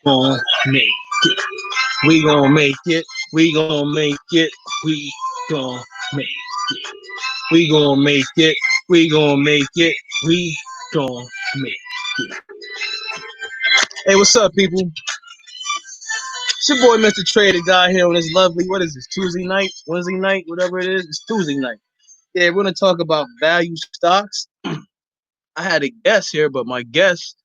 gonna make it. We gonna make it. We gonna make it. We gonna make it. We gonna make it. We gonna make it. We gonna make it. Hey, what's up, people? It's your boy, Mr. Trader Guy here on this lovely, what is this, Tuesday night, Wednesday night, whatever it is. It's Tuesday night. Yeah, we're gonna talk about value stocks. I had a guest here, but my guest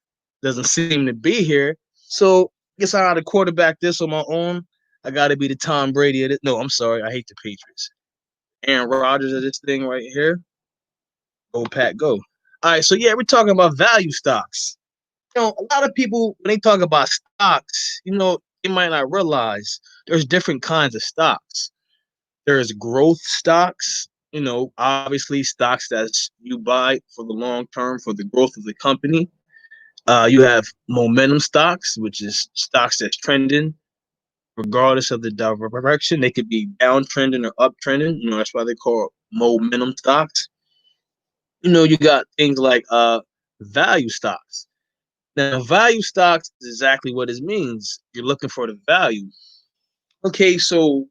doesn't seem to be here. So I guess I gotta quarterback this on my own. I gotta be the Tom Brady of it. No, I'm sorry, I hate the Patriots. Aaron Rodgers of this thing right here. Go Pat, go. All right, so yeah, we're talking about value stocks. A lot of people when they talk about stocks, they might not realize there's different kinds of stocks. There's growth stocks, obviously stocks that you buy for the long term for the growth of the company. You have momentum stocks, which is stocks that's trending regardless of the direction. They could be downtrending or uptrending. That's why they call momentum stocks. You got things like value stocks. Now, value stocks is exactly what it means. You're looking for the value. Okay, so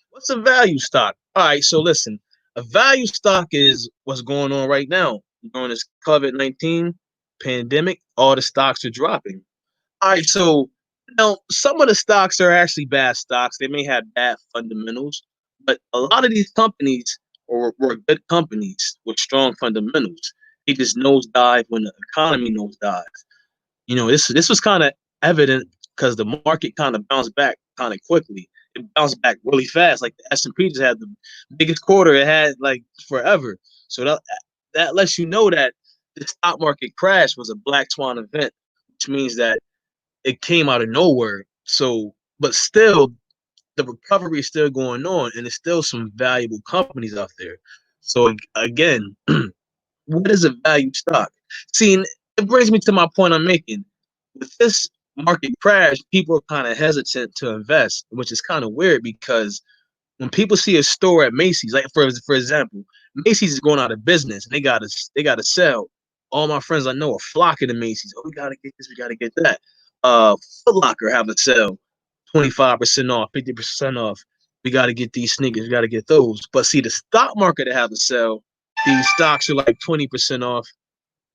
what's a value stock? All right, so listen, a value stock is what's going on right now. During this COVID-19 pandemic, all the stocks are dropping. All right, so now some of the stocks are actually bad stocks. They may have bad fundamentals, but a lot of these companies were good companies with strong fundamentals. They just nosedive when the economy nosedives. This was kind of evident because the market kind of bounced back kind of quickly. It bounced back really fast. Like the S&P just had the biggest quarter it had like forever. So that lets you know that the stock market crash was a black swan event, which means that it came out of nowhere. So, but still, the recovery is still going on, and there's still some valuable companies out there. So again, what is a value stock? See, it brings me to my point I'm making. With this market crash, people are kind of hesitant to invest, which is kind of weird because when people see a store at Macy's, like for example, Macy's is going out of business and they gotta sell. All my friends I know are flocking to Macy's. Oh, we gotta get this, we gotta get that. Foot Locker have a sale, 25% off, 50% off. We gotta get these sneakers, we gotta get those. But see, the stock market have a sale. These stocks are like 20% off.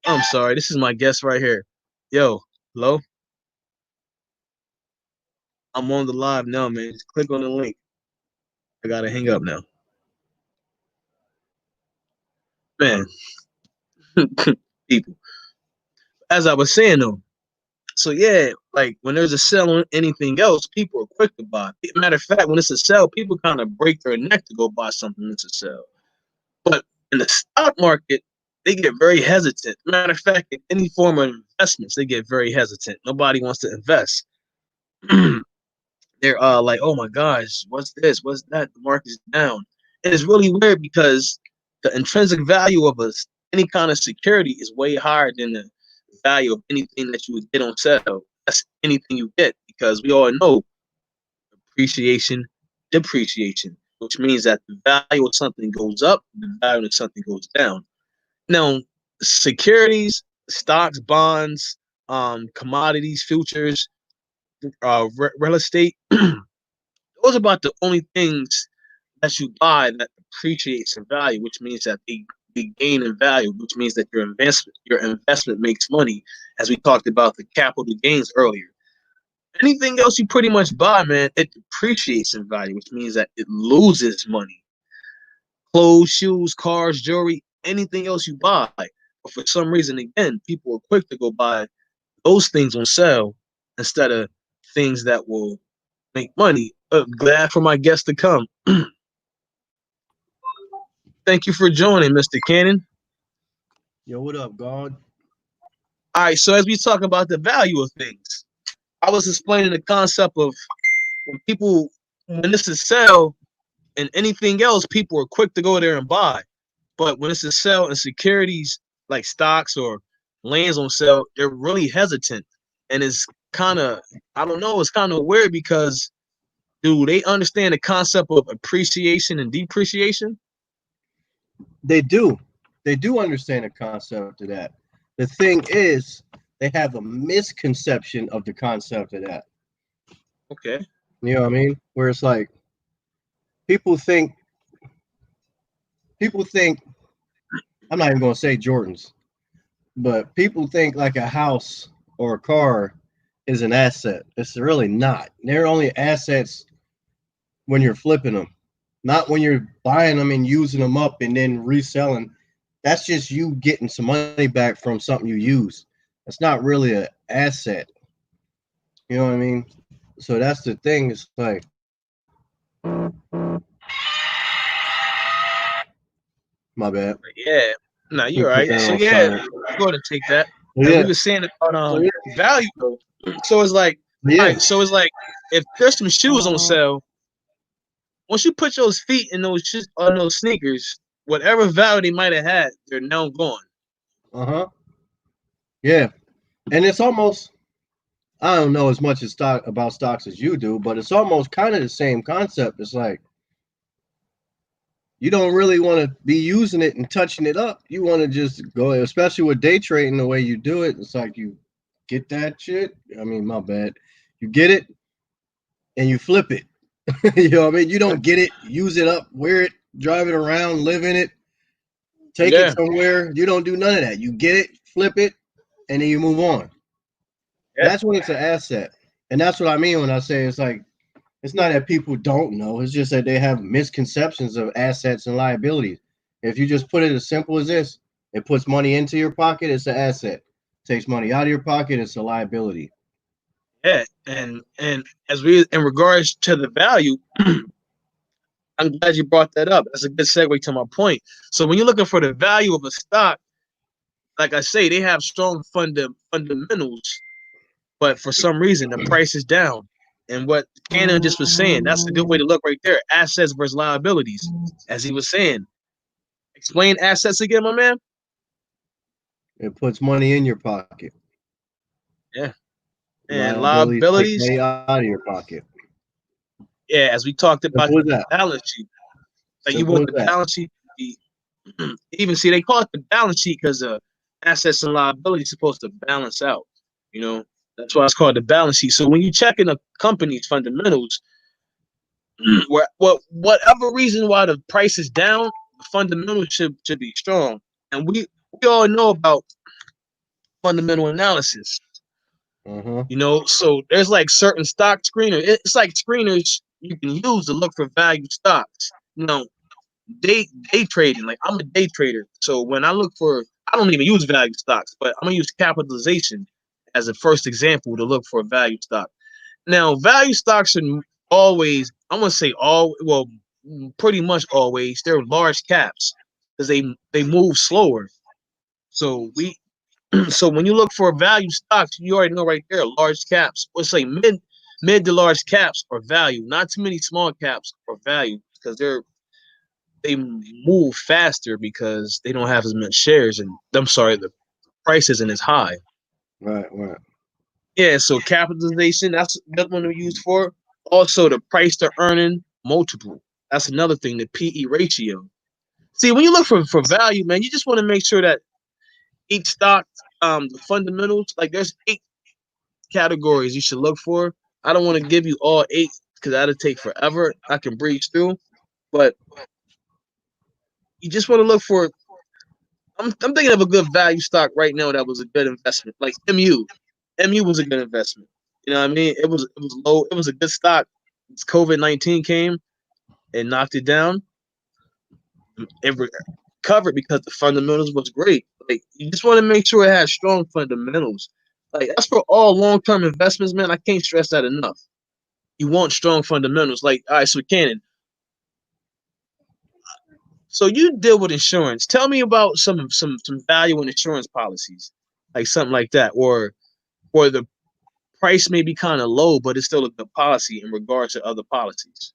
I'm sorry, this is my guest right here. Yo, hello? I'm on the live now, man. Just click on the link. I gotta hang up now. Man, people. As I was saying though, so yeah, like when there's a sell on anything else, people are quick to buy. Matter of fact, when it's a sell, people kind of break their neck to go buy something that's a sell. But in the stock market, they get very hesitant. Matter of fact, in any form of investments, they get very hesitant. Nobody wants to invest. They're like, oh my gosh, what's this? What's that? The market's down. And it's really weird because the intrinsic value of any kind of security is way higher than the value of anything that you would get on sale. That's anything you get because we all know appreciation, depreciation, which means that the value of something goes up, the value of something goes down. Now, securities, stocks, bonds, commodities, futures, real estate, those are about the only things that you buy that appreciates in value, which means that they gain in value, which means that your investment makes money, as we talked about the capital gains earlier. Anything else you pretty much buy, man, it depreciates in value, which means that it loses money. Clothes, shoes, cars, jewelry, anything else you buy. But for some reason, again, people are quick to go buy those things on sale instead of things that will make money. Glad for my guest to come. Thank you for joining, Mr. Cannon. Yo, what up, God? All right, so as we talk about the value of things, I was explaining the concept of when this is sell and anything else, people are quick to go there and buy. But when it's a sell and securities like stocks or lands on sale, they're really hesitant. And it's kind of, I don't know, it's kind of weird because do they understand the concept of appreciation and depreciation? They do. They do understand the concept of that. The thing is, they have a misconception of the concept of that. Okay. You know what I mean? Where it's like people think people think I'm not even gonna say Jordans, but people think like a house or a car is an asset. It's really not. They're only assets when you're flipping them, not when you're buying them and using them up and then reselling. That's just you getting some money back from something you use. It's not really an asset. You know what I mean? So that's the thing. It's like, my bad. Yeah. No, Let you're me put right. that So on yeah, silent. go ahead and take that. But As we yeah, were saying about so yeah, value though. So it's like, but all yeah. right, so it's like if there's some shoes on sale, once you put those feet in those shoes on those sneakers, whatever value they might have had, they're now gone. Uh-huh. Yeah. And it's almost I don't know as much as stock about stocks as you do, but it's almost kind of the same concept. It's like you don't really want to be using it and touching it up. You want to just go, especially with day trading the way you do it. It's like you get that shit. I mean, my bad. You get it and you flip it. You know what I mean? You don't get it, use it up, wear it, drive it around, live in it, take it Yeah, somewhere. You don't do none of that. You get it, flip it, and then you move on. yeah, That's when it's an asset. And that's what I mean when I say it's like it's not that people don't know. It's just that they have misconceptions of assets and liabilities. If you just put it as simple as this, it puts money into your pocket, it's an asset. Takes money out of your pocket, it's a liability. yeah. And as we in regards to the value, I'm glad you brought that up. That's a good segue to my point. So when you're looking for the value of a stock, like I say, they have strong fundamentals, but for some reason the price is down. And what Cannon just was saying, that's a good way to look right there. Assets versus liabilities. As he was saying. Explain assets again, my man. It puts money in your pocket. Yeah. And Liabilities take liabilities, money out of your pocket. yeah, as we talked about Simple as the that. balance sheet. Like you Simple want as the that. balance sheet to be even see they call it the balance sheet because assets and liabilities supposed to balance out. You know, that's why it's called the balance sheet. So when you check in a company's fundamentals, whatever reason why the price is down, the fundamentals should be strong. And we all know about fundamental analysis. Uh-huh. You know, so there's like certain stock screeners. It's like screeners you can use to look for value stocks. You know, day trading. Like I'm a day trader, so when I look for, I don't even use value stocks, but I'm gonna use capitalization as a first example to look for a value stock. Now, value stocks are always, I'm gonna say all, well, pretty much always, they're large caps because they move slower. So so when you look for value stocks, you already know right there, large caps. Let's say mid to large caps are value, not too many small caps are value because they move faster because they don't have as much shares, and I'm sorry, the price isn't as high. Right, right. Yeah, so capitalization, that's one we use for. Also, the price to earning multiple. That's another thing, the PE ratio. See, when you look for value, man, you just want to make sure that each stock, the fundamentals, like there's 8 categories you should look for. I don't want to give you all 8 because that'll take forever. I can breeze through, but you just want to look for. I'm thinking of a good value stock right now that was a good investment, like MU. MU was a good investment. You know what I mean? It was low. It was a good stock. COVID-19 came and knocked it down. It recovered because the fundamentals was great. Like you just want to make sure it has strong fundamentals. Like that's for all long-term investments, man. I can't stress that enough. You want strong fundamentals. Like, all right, so Cannon. So you deal with insurance. Tell me about some value in insurance policies, like something like that, or the price may be kind of low, but it's still a good policy in regards to other policies.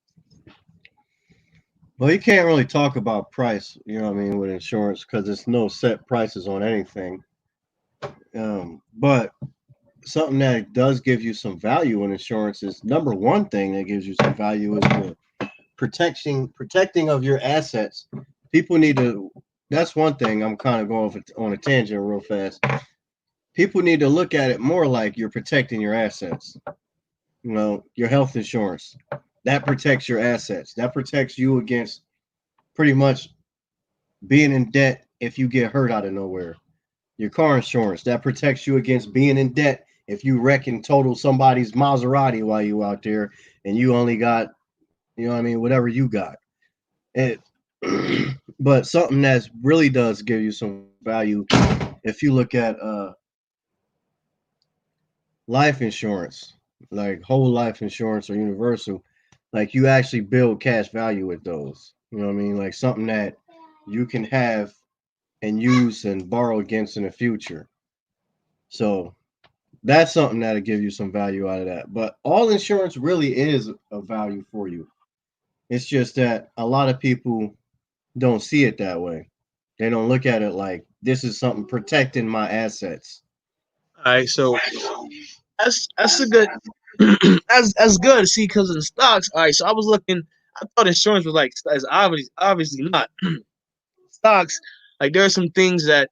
Well, you can't really talk about price, you know what I mean, with insurance because there's no set prices on anything. But something that does give you some value in insurance is number one thing that gives you some value is the protecting of your assets. People need to. That's one thing. I'm kind of going on a tangent real fast. people need to look at it more like you're protecting your assets. You know, your health insurance that protects your assets. That protects you against pretty much being in debt if you get hurt out of nowhere. Your car insurance that protects you against being in debt if you wreck and total somebody's Maserati while you out there and you only got, you know what I mean, whatever you got. It, but something that really does give you some value if you look at life insurance, like whole life insurance or universal, like you actually build cash value with those. You know what I mean? Like something that you can have and use and borrow against in the future. So that's something that'll give you some value out of that. But all insurance really is a value for you. It's just that a lot of people don't see it that way. They don't look at it like this is something protecting my assets. All right, so that's a good that's good. See, because of the stocks. All right, so I was looking. I thought insurance was like as obviously not stocks. Like there are some things that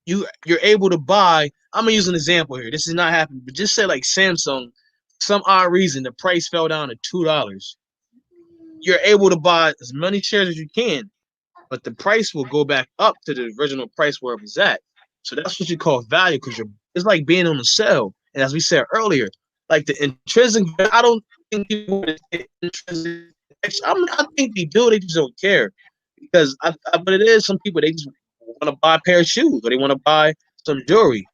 you're able to buy. I'm gonna use an example here. This is not happening, but just say like Samsung. Some odd reason the price fell down to $2. You're able to buy as many shares as you can, but the price will go back up to the original price where it was at. So that's what you call value because you're it's like being on a sale. And as we said earlier, like the intrinsic, I don't think people intrinsic. I think they do. They just don't care because but it is some people they just want to buy a pair of shoes or they want to buy some jewelry.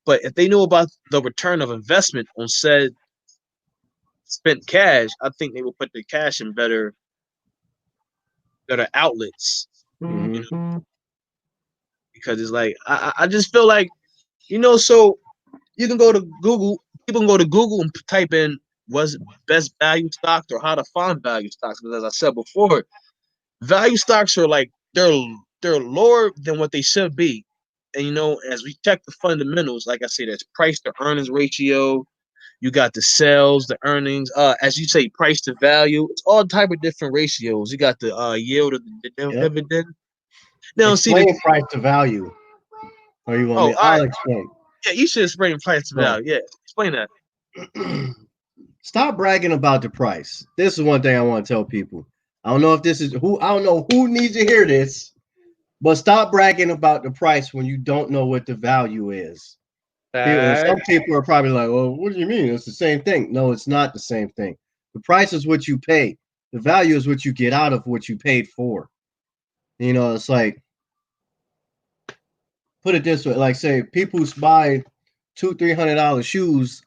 But if they knew about the return of investment on said spent cash, I think they will put the cash in better outlets. You know, Mm-hmm. because it's like I just feel like so you can go to Google. People can go to Google and type in what's best value stocks or how to find value stocks. Because as I said before, value stocks are like they're lower than what they should be. And as we check the fundamentals, like I say, there's price to earnings ratio. You got the sales, the earnings, as you say, price to value. It's all type of different ratios. You got the yield of the Yep. dividend. Now, see the Explain price to value. Or you want oh, me? all I'll right, explain. yeah, you should explain price to So value. Yeah, explain that. stop bragging about the price. This is one thing I want to tell people. I don't know if this is who I don't know who needs to hear this, but stop bragging about the price when you don't know what the value is. People, All some right. people are probably like, "Well, what do you mean? It's the same thing." No, it's not the same thing. The price is what you pay. The value is what you get out of what you paid for. It's like put it this way: like say people buy $200-300 shoes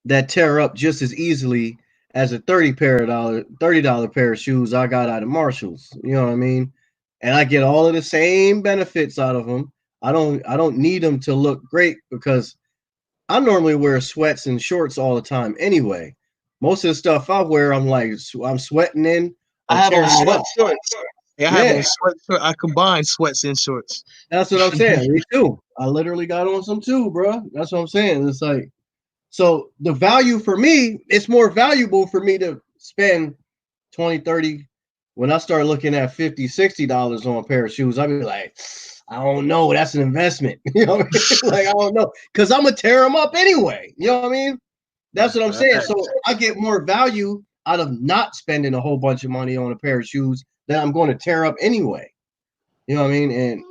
that tear up just as easily as a $30 pair of shoes I got out of Marshalls. You know what I mean? And I get all of the same benefits out of them. I don't need them to look great because I normally wear sweats and shorts all the time anyway. Most of the stuff I wear, I'm sweating in I or have on tearing it up. sweatshorts. Yeah, I have Yeah, on sweatshirt. I combine sweats and shorts. that's what I'm saying. Me too. I literally got on some too, bro. That's what I'm saying. It's like so the value for me, it's more valuable for me to spend 20, 30. When I start looking at 50, $60 on a pair of shoes, I'll be like, I don't know. That's an investment. You know what I mean? Like, I don't know. Because I'm going to tear them up anyway. You know what I mean? That's what I'm saying. So Facts. I get more value out of not spending a whole bunch of money on a pair of shoes that I'm going to tear up anyway. You know what I mean? And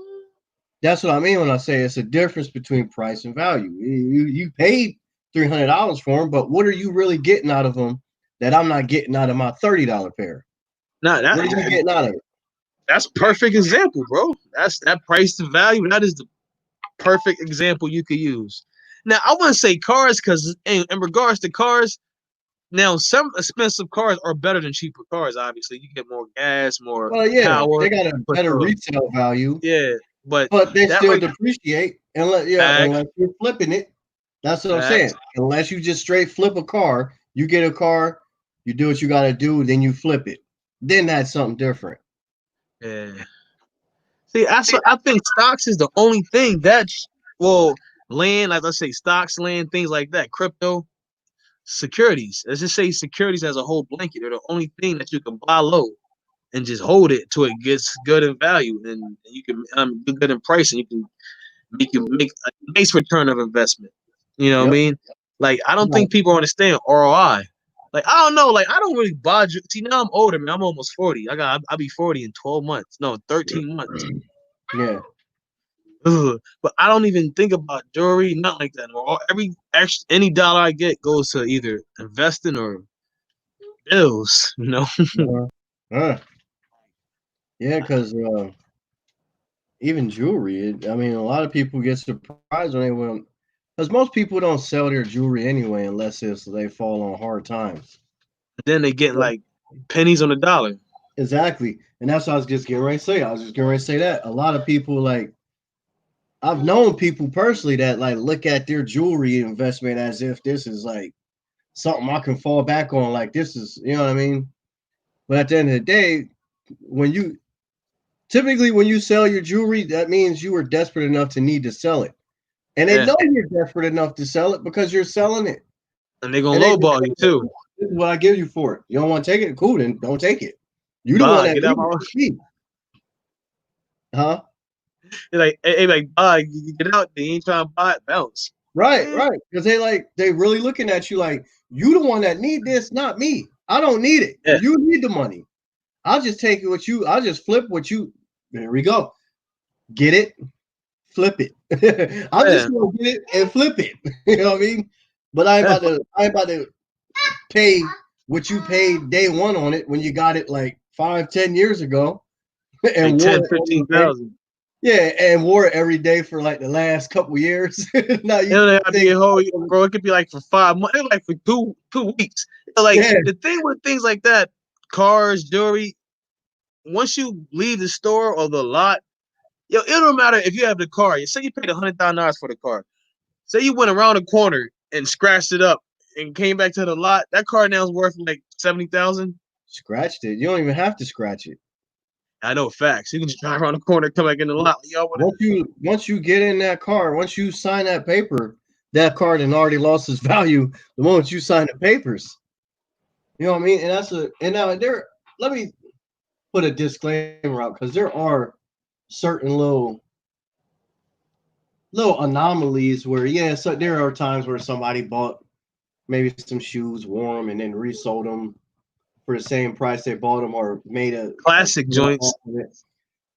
that's what I mean when I say it's a difference between price and value. You paid $300 for them, but what are you really getting out of them that I'm not getting out of my $30 pair? Nah, What are you getting out of it? that's perfect example, bro. That's that price to value. That is the perfect example you could use. Now, I wouldn't say cars because in regards to cars, now some expensive cars are better than cheaper cars. Obviously, you get more gas, more Well, yeah, power, they got a but better retail value, yeah, but but they that still right depreciate unless facts, unless you're flipping it. That's what I'm saying. facts. Unless you just straight flip a car, you get a car, you do what you got to do, then you flip it. Then that's something different. Yeah. See, I think stocks is the only thing that's land, like let's say stocks, land, things like that, crypto, securities. Let's just say securities as a whole blanket. They're the only thing that you can buy low and just hold it till it gets good in value, and you can do good in price, and you can make you make a nice return of investment. You know what I Yep. mean? Like I don't Right. think people understand ROI. Like I don't know. Like I don't really buy. See now I'm older, man. I'm almost 40. I'll be 40 in 12 months. No, 13 months. Yeah. Ugh. But I don't even think about jewelry. Not like that. Or every extra any dollar I get goes to either investing or bills. You know? Uh, uh, yeah, because even jewelry, I mean, a lot of people get surprised when they will, because most people don't sell their jewelry anyway unless they fall on hard times. Then they getting like pennies on the dollar. Exactly, and that's what I was just getting ready to say. I was just getting ready to say that a lot of people like I've known people personally that like look at their jewelry investment as if this is like something I can fall back on. Like this is, you know what I mean? But at the end of the day, when you typically when you sell your jewelry, that means you were desperate enough to need to sell it. And they Yeah. know you're desperate enough to sell it because you're selling it. And they And gonna they just lowball say, you "Listen, too. this is what I give you for it. You don't want to take it? Cool, then don't take it. You the one Bye, that get out needs my it. Huh? They're like, hey, like, bye, you get out there, you ain't trying to buy it, bounce. Right, Eh, right. Because they really looking at you like you the one that need this, not me. I don't need it. yeah, You need the money. I'll just take it what you. I'll just flip what you. There we go. Get it, flip it. I'm yeah, just gonna get it and flip it. You know what I mean? But I ain't yeah. about to. I ain't about to pay what you paid day one on it when you got it like 5, 10 years ago Like and wore 10, it every day. 15,000. Yeah, and wore it every day for like the last couple years. Now You you know, I be think, a whole, bro, it could be like for 5 months, like for two weeks. Like, yeah, the thing with things like that, cars, jewelry, once you leave the store or the lot, yo, it don't matter if you have the car. You say you paid $100,000 for the car. Say you went around the corner and scratched it up and came back to the lot. That car now is worth like 70,000. scratched it. You don't even have to scratch it. I know facts. You can just drive around the corner, come back in the lot. Y'all want Once you get in that car, once you sign that paper, that car had already lost its value the moment you sign the papers. You know what I mean? And that's a and now there. Let me put a disclaimer out because there are certain little anomalies where yeah, so there are times where somebody bought maybe some shoes, wore them, and then resold them for the same price they bought them, or made a classic deal joints off of it.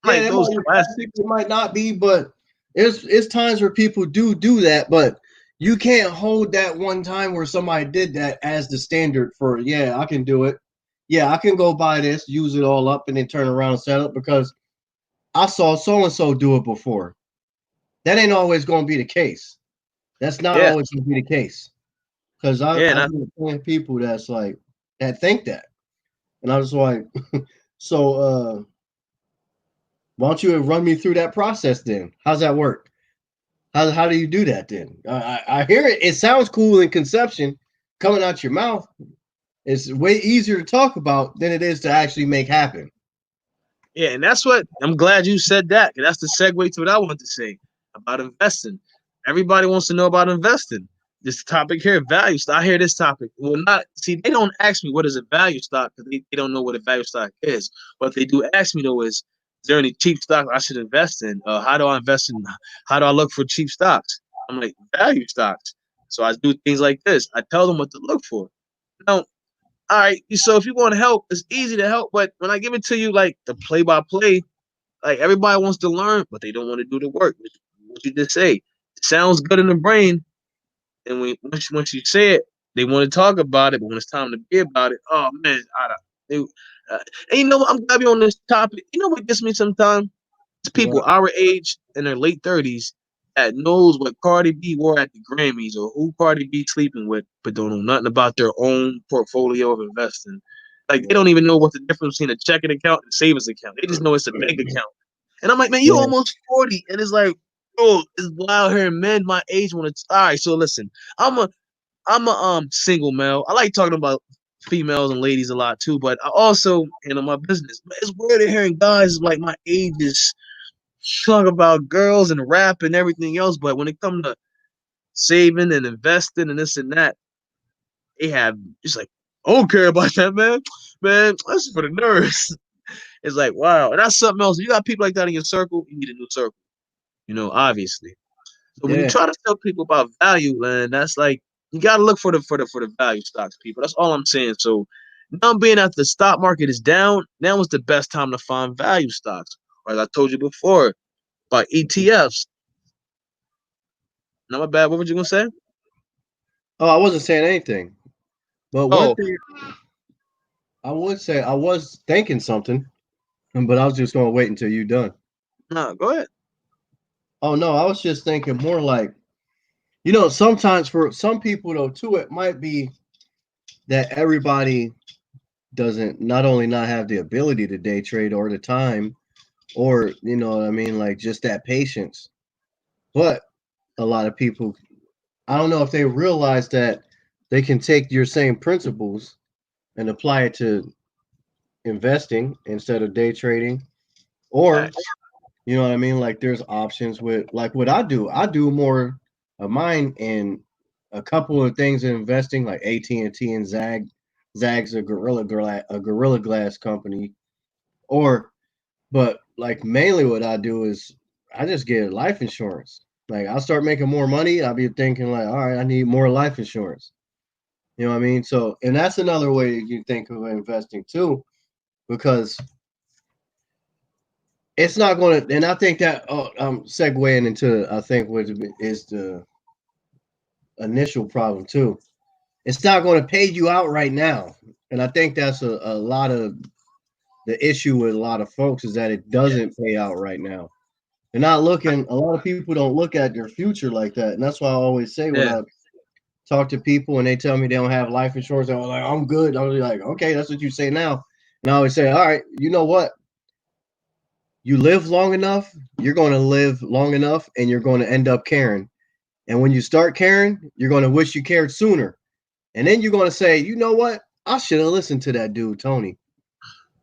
Yeah, like they those might be plastic, classics. it might not be, but it's times where people do that, but you can't hold that one time where somebody did that as the standard for yeah, I can do it. Yeah, I can go buy this, use it all up, and then turn around and sell it because I saw so and so do it before. That ain't always going to be the case. That's not Yeah, always going to be the case because yeah, I've been plenty of people that's like that think that, and I was like, so why don't you run me through that process then? How's that work? How do you do that then? I hear it. It sounds cool in conception, coming out your mouth. It's way easier to talk about than it is to actually make happen. yeah, and that's what I'm glad you said that. 'Cause that's the segue to what I wanted to say about investing. Everybody wants to know about investing. This topic here, value stock. I hear this topic. Well, not see, they don't ask me what is a value stock because they don't know what a value stock is. What they do ask me though is there any cheap stock I should invest in? How do I invest in? How do I look for cheap stocks? I'm like value stocks. So I do things like this. I tell them what to look for. Now, all right, so if you want to help, it's easy to help. But when I give it to you, like the play by play, like everybody wants to learn, but they don't want to do the work. What you just say, it sounds good in the brain, and once you say it, they want to talk about it. But when it's time to be about it, oh man, I don't. They, and you know what? I'm glad you're on this topic. You know what gets me sometimes? It's people Well, our age in their late 30s that knows what Cardi B wore at the Grammys or who Cardi B sleeping with, but don't know nothing about their own portfolio of investing. Like they don't even know what the difference between a checking account and a savings account. They just know it's a bank account. And I'm like, man, you yeah, almost 40. And it's like, oh, it's wild hearing men my age want to. All right, so listen, I'm a single male. I like talking about females and ladies a lot too, but I also handle my business. But it's weird hearing guys like my age is talk about girls and rap and everything else, but when it comes to saving and investing and this and that, they have it's like I don't care about that, man. Man, that's for the nerds. It's like wow, and that's something else. If you got people like that in your circle, you need a new circle. You know, obviously. So when you Yeah. try to tell people about value, man, that's like you gotta look for the value stocks, people. That's all I'm saying. So now being that the stock market is down, now is the best time to find value stocks. Or as I told you before, by ETFs. Not my bad. What were you gonna say? Oh, I wasn't saying anything. But one Oh, thing I would say, I was thinking something, but I was just gonna wait until you're done. no, go ahead. Oh no, I was just thinking more like, sometimes for some people though too, it might be that everybody doesn't not only not have the ability to day trade or the time, or what I mean, like just that patience, but a lot of people, I don't know if they realize that they can take your same principles and apply it to investing instead of day trading, or Facts. you know what I mean, like there's options with like what I do more of mine in a couple of things in investing, like AT&T and Zag's a Gorilla Glass company, or but like mainly what I do is I just get life insurance. Like I'll start making more money, I'll be thinking like, all right, I need more life insurance. You know what I mean? So, and that's another way you think of investing too, because it's not going to. And I think that segueing into I think what is the initial problem too. It's not going to pay you out right now, and I think that's a lot of the issue with a lot of folks is that it Yeah, doesn't pay out right now. They're not looking. A lot of people don't look at their future like that, and that's why I always say when yeah, I talk to people and they tell me they don't have life insurance, they're like, "I'm good." I'm like, "Okay, that's what you say now." And I always say, "All right, you know what? You live long enough, you're going to live long enough, and you're going to end up caring. And when you start caring, you're going to wish you cared sooner. And then you're going to say, you know what? I should have listened to that dude, Tony."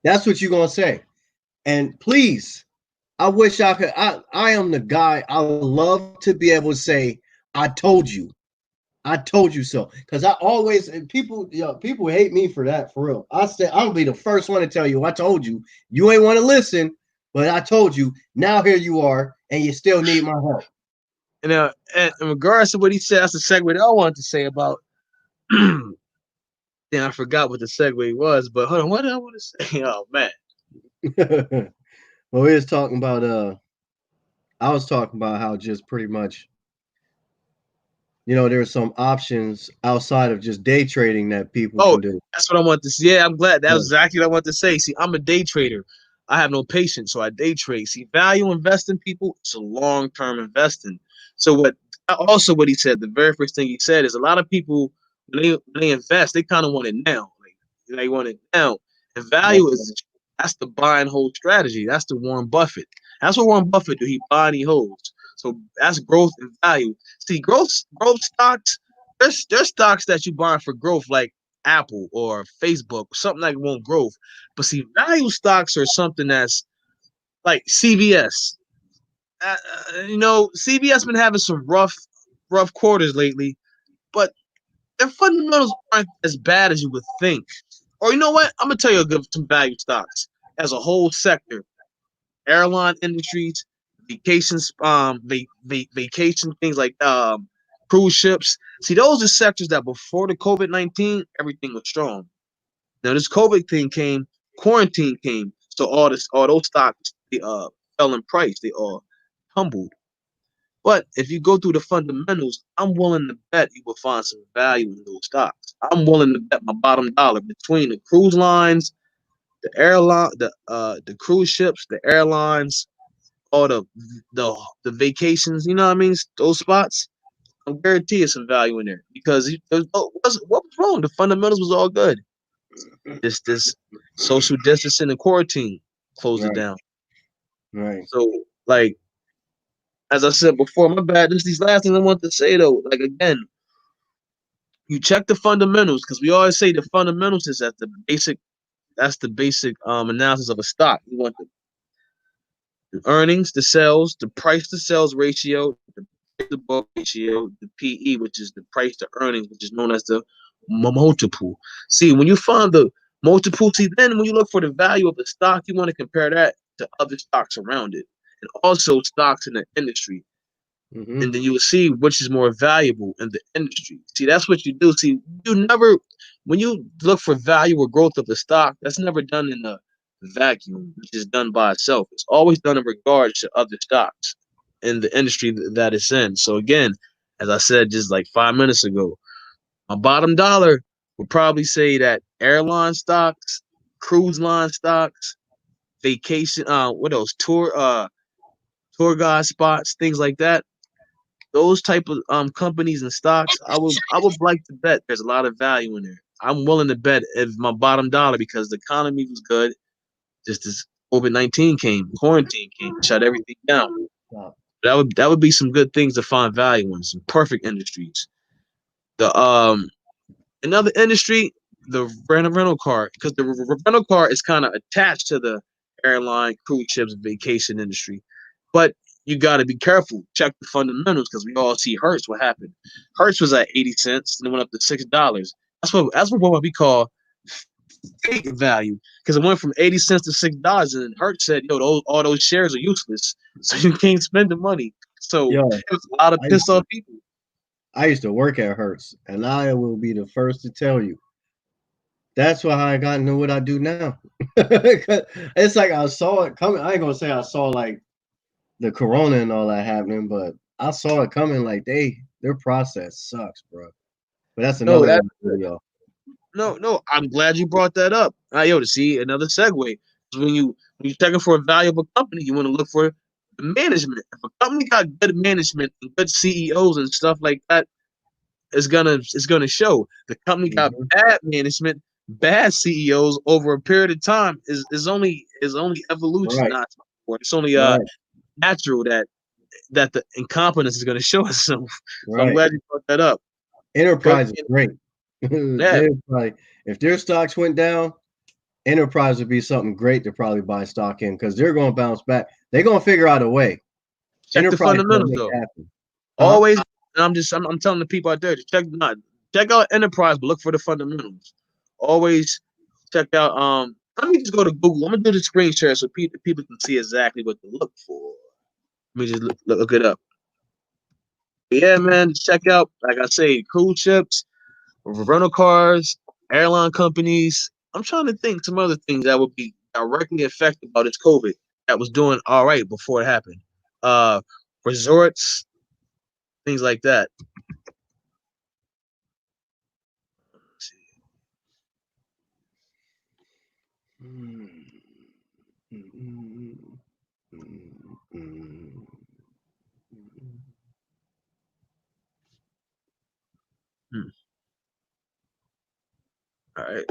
That's what you're going to say. And please, I wish I could. I am the guy. I love to be able to say, "I told you, I told you so." Because I always and people hate me for that for real. I say I'll be the first one to tell you, "I told you." You ain't want to listen, but I told you. Now here you are, and you still need my help. and in regards to what he said, that's the segue that I wanted to say about. Then I forgot what the segue was, but hold on, what did I want to say? Oh man, Well, we was talking about I was talking about how just pretty much there's some options outside of just day trading that people oh, can do. that's what I want to say. Yeah, I'm glad. That was Yeah. exactly what I want to say. See, I'm a day trader. I have no patience, so I day trade. See, value investing, people, it's a long term investing. So what he said, the very first thing he said is a lot of people when they invest, they kind of want it now. Like they want it now. And That's value right. is that's the buy and hold strategy. That's the Warren Buffett. That's what Warren Buffett do. He buy and he holds. So that's growth and value. See, growth stocks. There's stocks that you buy for growth, like Apple or Facebook, something like won't growth. But see, value stocks are something that's like CVS. CVS been having some rough quarters lately, but their fundamentals aren't as bad as you would think. Or you know what? I'm gonna tell you some value stocks as a whole sector. Airline industries, vacations, vacation things like cruise ships. See, those are sectors that before the COVID-19, everything was strong. Now this COVID thing came, quarantine came, so all those stocks they fell in price. They all tumbled. But if you go through the fundamentals, I'm willing to bet you will find some value in those stocks. I'm willing to bet my bottom dollar between the cruise lines, the cruise ships, the airlines, all the the vacations. You know what I mean? Those spots. I'm guaranteeing some value in there because what was wrong? The fundamentals was all good. This social distancing and quarantine closed it Right. down. Right. So like as I said before, my bad. This these last things I want to say though. Like again, you check the fundamentals because we always say the fundamentals is at the basic. That's the basic analysis of a stock. You want the earnings, the sales, the price to sales ratio, the price to book ratio, the PE, which is the price to earnings, which is known as the multiple. See, when you find the multiple, see, then when you look for the value of the stock, you want to compare that to other stocks around it, and also stocks in the industry. Hmm. and then you will see which is more valuable in the industry. See, that's what you do. See, you never, when you look for value or growth of the stock, that's never done in a vacuum, which is done by itself. It's always done in regards to other stocks in the industry that it's in. So again, as I said just like 5 minutes ago, my bottom dollar would probably say that airline stocks, cruise line stocks, vacation, what else, tour guide spots, things like that, those type of companies and stocks, I would like to bet there's a lot of value in there. I'm willing to bet if my bottom dollar because the economy was good, just as COVID-19 came, quarantine came, shut everything down. Stop. That would be some good things to find value in, some perfect industries. The another industry, the rental car, because the rental car is kind of attached to the airline, cruise ships, and vacation industry. But you got to be careful. Check the fundamentals because we all see Hertz. What happened? Hertz was at 80 cents and it went up to $6. That's what we call fake value because it went from 80 cents to $6, and Hertz said, "Yo, all those shares are useless, so you can't spend the money." So Yo, it was a lot of I used pissed to off people. I used to work at Hertz, and I will be the first to tell you that's why I got into what I do now. It's like I saw it coming. I ain't gonna say I saw like the corona and all that happening, but I saw it coming. Like their process sucks, bro. But that's No, another that video. no. I'm glad you brought that up. Yo, to see another segue. When you're checking for a valuable company, you want to look for the management. If a company got good management and good CEOs and stuff like that, it's gonna show. The company got Hmm. bad management, bad CEOs over a period of time is only evolution, Right, not sport. It's only right, natural that the incompetence is gonna show itself. So I'm right. glad you brought that up. Good, Enterprise is great. yeah. If their stocks went down, Enterprise would be something great to probably buy stock in because they're going to bounce back. They're going to figure out a way. Check the Enterprise going to fundamentals make though. it happen. Uh Always, and I'm telling the people out there to check out enterprise, but look for the fundamentals. Always check out. Let me just go to Google. I'm gonna do the screen share so people can see exactly what to look for. Let me just look it up. But yeah, man, check out like I say, cruise ships, rental cars, airline companies. I'm trying to think some other things that would be directly affected by this COVID that was doing all right before it happened. Uh, resorts, things like that. Hmm. All right.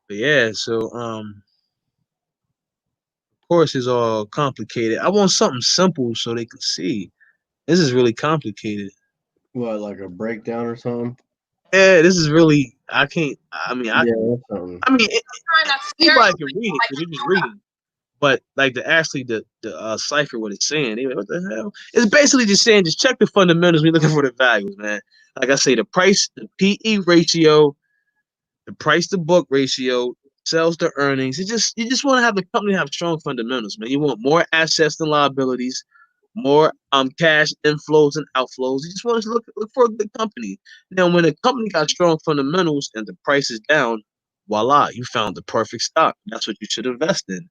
But yeah, so of course it's all complicated. I want something simple so they can see. This is really complicated. what, like a breakdown or something? Yeah, this is really I can't I mean Yeah, that's something. I mean anybody can read it because you're just reading. But like to actually the cipher what it's saying, they like, what the hell? It's basically just saying just check the fundamentals when you're looking for the values, man. Like I say, the price, the PE ratio, the price to book ratio, sales to earnings. You just want to have the company have strong fundamentals, man. You want more assets than liabilities, more cash inflows and outflows. You just want to look for a good company. Now, when a company got strong fundamentals and the price is down, voila, you found the perfect stock. That's what you should invest in.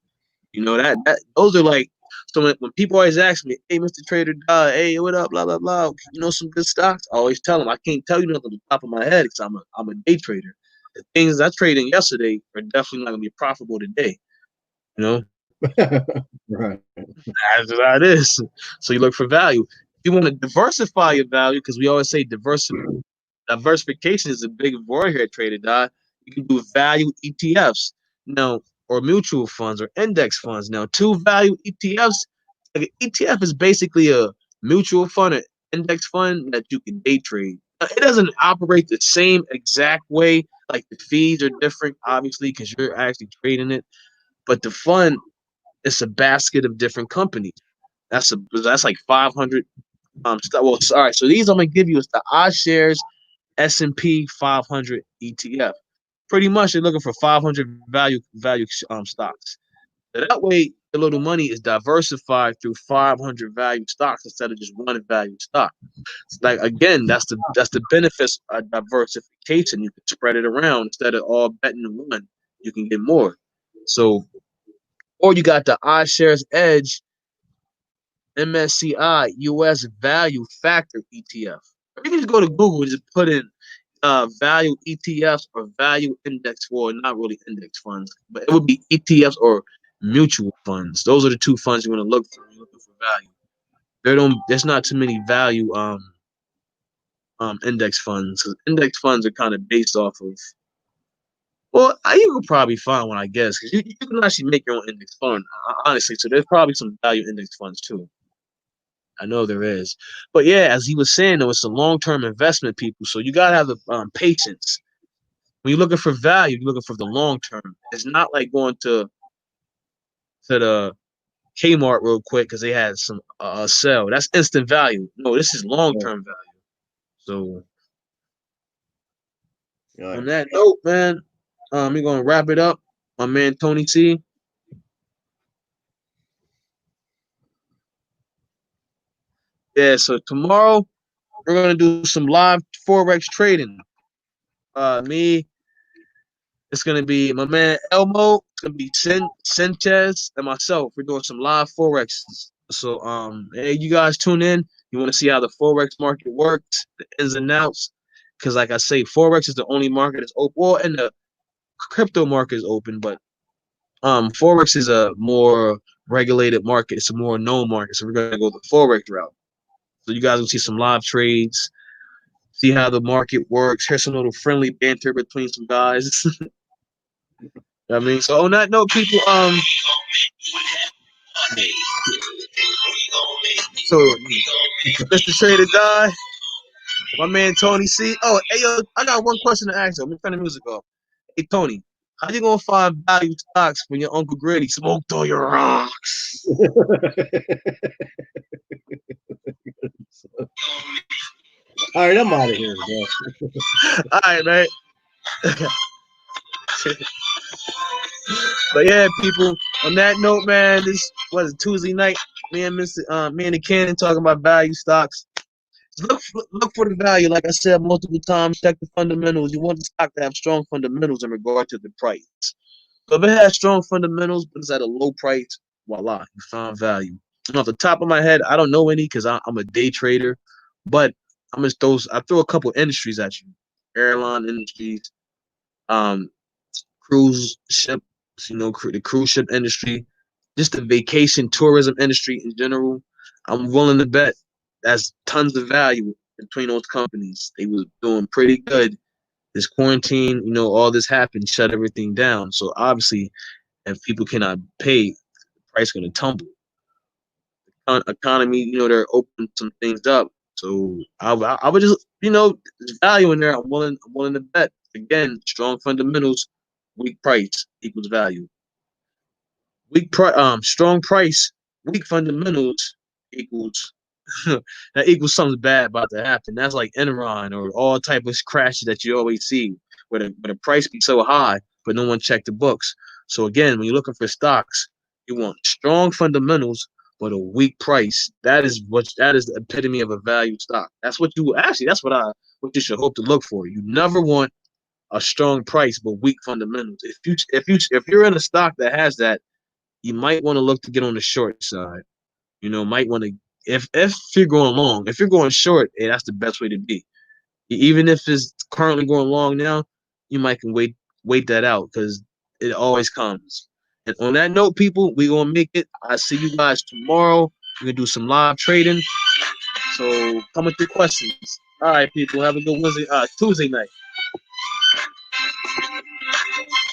You know that those are like so when people always ask me, "Hey, Mr. Trader, hey, what up, blah blah blah," you know some good stocks. I always tell them I can't tell you nothing on the top of my head because I'm a day trader. The things I traded yesterday are definitely not gonna be profitable today. You know, Right. that's just how it is. So you look for value. You want to diversify your value because we always say diversification is a big word here at Trader Dot. You can do value ETFs now, or mutual funds or index funds. Now, two value ETFs. Like an ETF is basically a mutual fund or index fund that you can day trade. Now, it doesn't operate the same exact way. Like the fees are different, obviously, because you're actually trading it. But the fund is a basket of different companies. That's like 500 Well, all right. So these I'm gonna give you is the iShares S&P 500 ETF. Pretty much, they're looking for 500 value stocks. So that way, the little money is diversified through 500 value stocks instead of just one value stock. Like again, that's the benefits of diversification. You can spread it around instead of all betting on one. You can get more. So, or you got the iShares Edge MSCI US Value Factor ETF. Or you can just go to Google and just put in value ETFs or value index, well, not really index funds, but it would be ETFs or mutual funds. Those are the two funds you want to look for when you're looking for value. There's not too many value index funds. 'Cause index funds are kind of based off of, well, you could probably find one, I guess, because you can actually make your own index fund, honestly. So there's probably some value index funds too. I know there is. But yeah, as he was saying, though, it's a long-term investment, people. So you gotta have the patience. When you're looking for value, you're looking for the long term. It's not like going to the Kmart real quick because they had some sale. That's instant value. No, this is long Yeah. term value. So Yeah. on that note, man, we're gonna wrap it up. My man Tony C. Yeah. So tomorrow we're gonna do some live forex trading. Me, it's gonna be my man Elmo. It's gonna be Sanchez and myself. We're doing some live forex. So hey, you guys tune in. You want to see how the forex market works, the ins and outs, because like I say, forex is the only market that's open. Well, and the crypto market is open, but forex is a more regulated market. It's a more known market. So we're gonna go the forex route. So you guys will see some live trades, see how the market works. Here's some little friendly banter between some guys. I mean, so on that note, people, so Mr. Trader Guy, my man Tony C. Oh, hey yo, I got one question to ask you. Let me turn the music off. Hey Tony, how you gonna find value stocks when your Uncle Gritty smoked all your rocks? All right, I'm out of here, bro. All right, man. But yeah, people. On that note, man, this was Tuesday night. Me and the Cannon talking about value stocks. Look for the value. Like I said multiple times, check the fundamentals. You want the stock to have strong fundamentals in regard to the price. So if it has strong fundamentals, but it's at a low price, voila, you found value. And off the top of my head, I don't know any because I'm a day trader, but I throw a couple industries at you. Airline industries, um, cruise ship, the cruise ship industry, just the vacation tourism industry in general. I'm willing to bet that's tons of value between those companies. They was doing pretty good. This quarantine, all this happened, shut everything down. So obviously, if people cannot pay, the price going to tumble. Economy, they're opening some things up. So I would just, there's value in there. I'm willing to bet. Again, strong fundamentals, weak price equals value. Strong price, weak fundamentals equals that equals something bad about to happen. That's like Enron or all type of crashes that you always see, where the price be so high, but no one checked the books. So again, when you're looking for stocks, you want strong fundamentals but a weak price. That is the epitome of a value stock. That's what you actually. That's what you should hope to look for. You never want a strong price but weak fundamentals. If you're in a stock that has that, you might want to look to get on the short side. Might want to if you're going long. If you're going short, that's the best way to be. Even if it's currently going long now, you might can wait that out because it always comes. And on that note, people, we gonna make it. I see you guys tomorrow. We're gonna do some live trading. So come with your questions. All right, people. Have a good Tuesday night.